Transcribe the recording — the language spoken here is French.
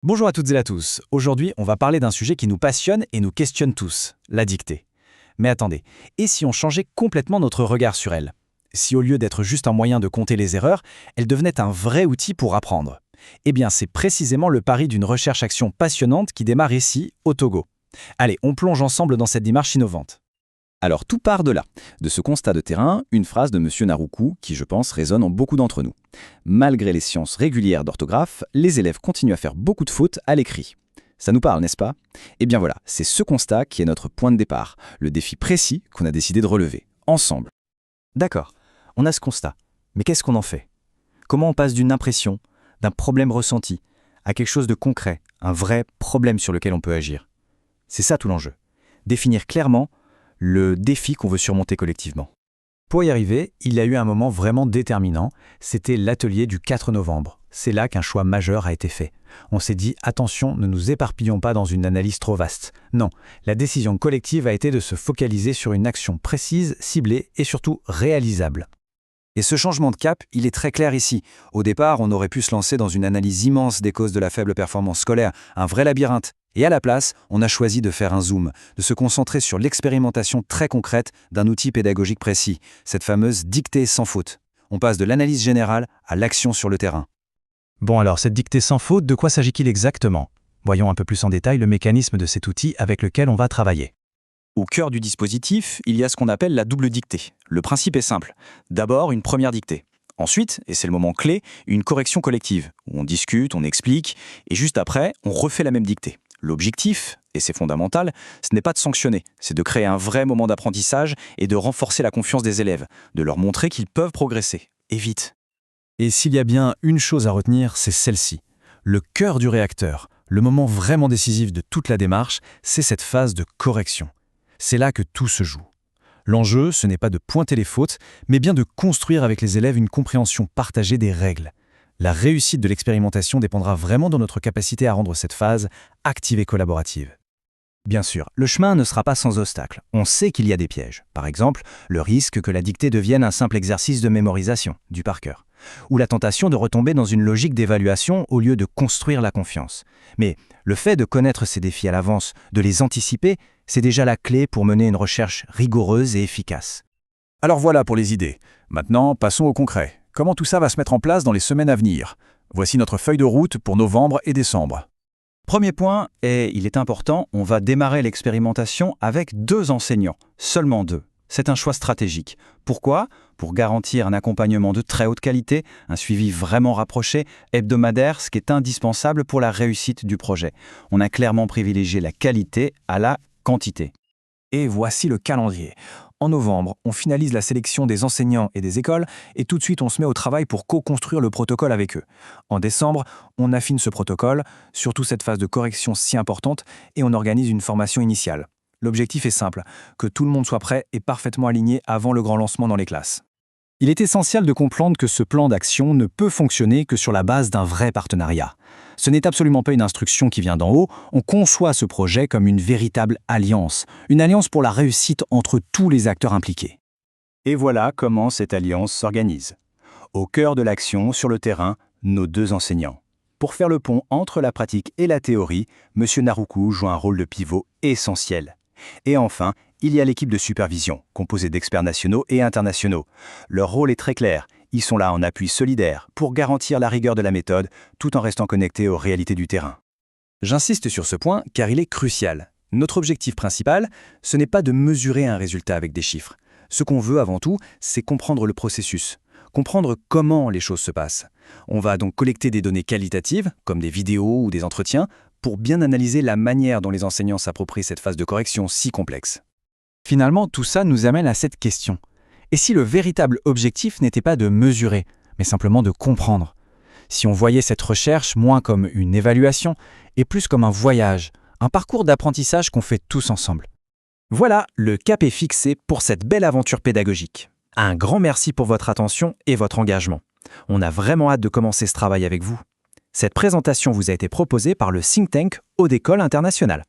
Bonjour à toutes et à tous. Aujourd'hui, on va parler d'un sujet qui nous passionne et nous questionne tous, la dictée. Mais attendez, et si on changeait complètement notre regard sur elle? Si au lieu d'être juste un moyen de compter les erreurs, elle devenait un vrai outil pour apprendre? Eh bien, c'est précisément le pari d'une recherche-action passionnante qui démarre ici, au Togo. Allez, on plonge ensemble dans cette démarche innovante. Alors tout part de là, de ce constat de terrain, une phrase de M. Naroukou qui, je pense, résonne en beaucoup d'entre nous. Malgré les séances régulières d'orthographe, les élèves continuent à faire beaucoup de fautes à l'écrit. Ça nous parle, n'est-ce pas? Eh bien voilà, c'est ce constat qui est notre point de départ, le défi précis qu'on a décidé de relever, ensemble. D'accord, on a ce constat. Mais qu'est-ce qu'on en fait? Comment on passe d'une impression, d'un problème ressenti, à quelque chose de concret, un vrai problème sur lequel on peut agir? C'est ça tout l'enjeu. Définir clairement le défi qu'on veut surmonter collectivement. Pour y arriver, il y a eu un moment vraiment déterminant, c'était l'atelier du 4 novembre. C'est là qu'un choix majeur a été fait. On s'est dit, attention, ne nous éparpillons pas dans une analyse trop vaste. Non, la décision collective a été de se focaliser sur une action précise, ciblée et surtout réalisable. Et ce changement de cap, il est très clair ici. Au départ, on aurait pu se lancer dans une analyse immense des causes de la faible performance scolaire, un vrai labyrinthe. Et à la place, on a choisi de faire un zoom, de se concentrer sur l'expérimentation très concrète d'un outil pédagogique précis, cette fameuse dictée sans faute. On passe de l'analyse générale à l'action sur le terrain. Bon alors, cette dictée sans faute, de quoi s'agit-il exactement? Voyons un peu plus en détail le mécanisme de cet outil avec lequel on va travailler. Au cœur du dispositif, il y a ce qu'on appelle la double dictée. Le principe est simple. D'abord, une première dictée. Ensuite, et c'est le moment clé, une correction collective, où on discute, on explique, et juste après, on refait la même dictée. L'objectif, et c'est fondamental, ce n'est pas de sanctionner, c'est de créer un vrai moment d'apprentissage et de renforcer la confiance des élèves, de leur montrer qu'ils peuvent progresser, et vite. Et s'il y a bien une chose à retenir, c'est celle-ci. Le cœur du réacteur, le moment vraiment décisif de toute la démarche, c'est cette phase de correction. C'est là que tout se joue. L'enjeu, ce n'est pas de pointer les fautes, mais bien de construire avec les élèves une compréhension partagée des règles. La réussite de l'expérimentation dépendra vraiment de notre capacité à rendre cette phase active et collaborative. Bien sûr, le chemin ne sera pas sans obstacles. On sait qu'il y a des pièges. Par exemple, le risque que la dictée devienne un simple exercice de mémorisation, du par cœur, ou la tentation de retomber dans une logique d'évaluation au lieu de construire la confiance. Mais le fait de connaître ces défis à l'avance, de les anticiper, c'est déjà la clé pour mener une recherche rigoureuse et efficace. Alors voilà pour les idées. Maintenant, passons au concret. Comment tout ça va se mettre en place dans les semaines à venir? Voici notre feuille de route pour novembre et décembre. Premier point, et il est important, on va démarrer l'expérimentation avec 2 enseignants, seulement 2. C'est un choix stratégique. Pourquoi? Pour garantir un accompagnement de très haute qualité, un suivi vraiment rapproché, hebdomadaire, ce qui est indispensable pour la réussite du projet. On a clairement privilégié la qualité à la quantité. Et voici le calendrier. En novembre, on finalise la sélection des enseignants et des écoles et tout de suite on se met au travail pour co-construire le protocole avec eux. En décembre, on affine ce protocole, surtout cette phase de correction si importante, et on organise une formation initiale. L'objectif est simple, que tout le monde soit prêt et parfaitement aligné avant le grand lancement dans les classes. Il est essentiel de comprendre que ce plan d'action ne peut fonctionner que sur la base d'un vrai partenariat. Ce n'est absolument pas une instruction qui vient d'en haut, on conçoit ce projet comme une véritable alliance, une alliance pour la réussite entre tous les acteurs impliqués. Et voilà comment cette alliance s'organise. Au cœur de l'action, sur le terrain, nos 2 enseignants. Pour faire le pont entre la pratique et la théorie, M. Naroukou joue un rôle de pivot essentiel. Et enfin, il y a l'équipe de supervision, composée d'experts nationaux et internationaux. Leur rôle est très clair. Ils sont là en appui solidaire pour garantir la rigueur de la méthode tout en restant connectés aux réalités du terrain. J'insiste sur ce point car il est crucial. Notre objectif principal, ce n'est pas de mesurer un résultat avec des chiffres. Ce qu'on veut avant tout, c'est comprendre le processus, comprendre comment les choses se passent. On va donc collecter des données qualitatives, comme des vidéos ou des entretiens, pour bien analyser la manière dont les enseignants s'approprient cette phase de correction si complexe. Finalement, tout ça nous amène à cette question. Et si le véritable objectif n'était pas de mesurer, mais simplement de comprendre? Si on voyait cette recherche moins comme une évaluation et plus comme un voyage, un parcours d'apprentissage qu'on fait tous ensemble. Voilà, le cap est fixé pour cette belle aventure pédagogique. Un grand merci pour votre attention et votre engagement. On a vraiment hâte de commencer ce travail avec vous. Cette présentation vous a été proposée par le think tank Haute École Internationale.